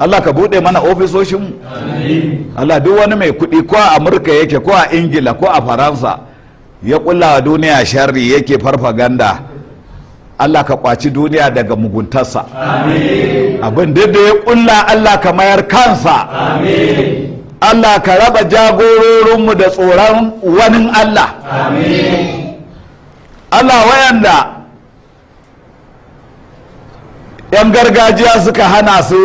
Allah ka bude mana ofisoshinmu. Allah duk wani mai kuɗi ko a Amurka yake ko a Ingila ko a Faransa ya kulla wa duniya sharri yake farfaganda, Allah ka kwaci duniya daga muguntarsa. Abin da ya kulla Allah ka mayar kansa. Allah ka raba jagororinmu da tsoron wani Allah. Allah wayanda 'yan gargajiya suka hana su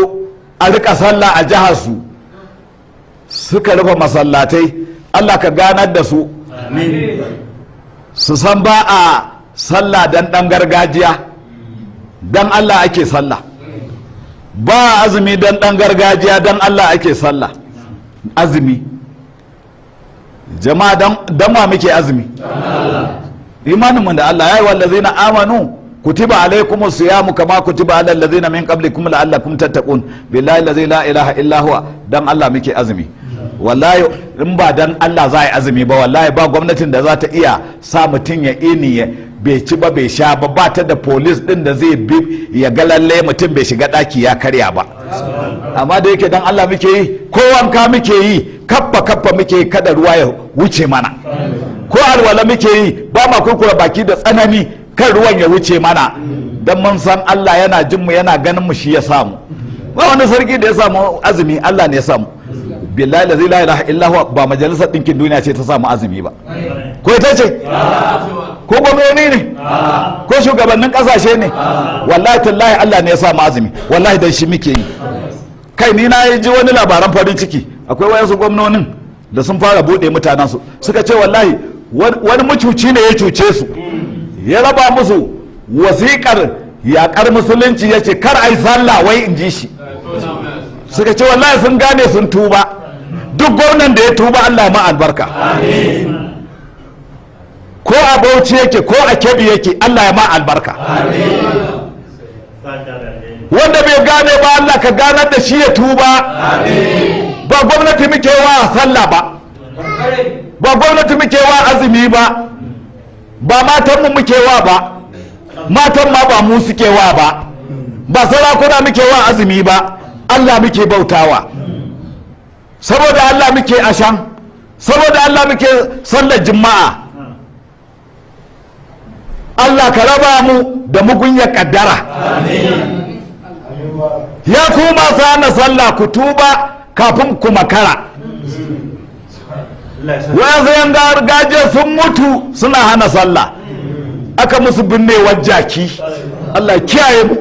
a rika sallah a jiharsu, suka rufe masallatai, Allah ka ganar da su su san ba a sallah dan dan gargajiya, dan Allah ake sallah. Ba azumi dan dan gargajiya, dan Allah ake sallah. Azumi jama'a dan wa muke azumi? Imaninmu da Allah. Ya yi wallazina amanu kutiba alaikumus siyamu kama kutiba alal ladzina min qablikum la'allakum tattaqun. Billahi allazi la ilaha illa huwa, dan Allah muke azumi. Wallahi in ba dan Allah za a yi azumi ba, wallahi ba gwamnatin da za ta iya sa mutum ya ini ya bai ci ba bai sha ba, ba ta da polis din da zai bi ya ga lalle mutum bai shiga daki ya karya ba. Amma da yake dan Allah muke yi, ko wanka muke yi, kaffa muke yi kada ruwa ya wuce mana, ko alwala muke yi ba ma kurkura baki da tsanani kan ruwan ya wuce mana, dan mun san Allah yana jin mu yana ganin mu, shi ya samu. Ba wani sarki da ya samu azumi, Allah ne ya samu. Billahi la ilaha illa huwa, ba majalisar ɗinkin duniya ce ta samu azumi ba, ko ita ce, ko gwamnoni ne, ko shugabannin ƙasashe ne. Wallahi tallahi Allah ne ya samu azumi, wallahi dan shi muke yi. Kai ni na ji wani labaran farin ciki, akwai wayansu gwamnonin da sun fara buɗe mutanensu, suka ce wallahi wani mucuci ne ya cuce su, ya raba musu wasiƙar yaƙar musulunci, ya ce kar a yi sallah, wai in ji shi. Suka ce wallahi sun gane sun tuba. Duk gwamnan da ya tuba Allah ma albarka. Ko a Bauchi yake ko a Kebbi yake, Allah ya ma albarka. Wanda bai gane ba Allah ka ganar da shi ya tuba. Ba gwamnati muke wa sallah ba, ba gwamnati muke wa azumi ba, ba matanmu muke wa ba, matan ma ba mu suke wa ba sarakuna muke wa azumi ba, Allah muke bautawa. Saboda Allah muke ashan, saboda Allah muke sallar juma'a. Allah ka raba mu da mugunyar kaddara. Ya kuma sana sallah ku tuba kafin ku makara. Wayansu yan gargajiya sun mutu suna hana sallah, aka musu binnewar jaki. Allah kiyaye mu.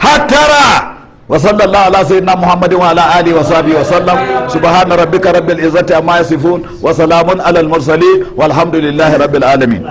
Hattara. وصلى الله على سيدنا محمد وعلى آله وصحبه وسلم. سبحان ربك رب العزة عما يصفون وسلام على المرسلين والحمد لله رب العالمين.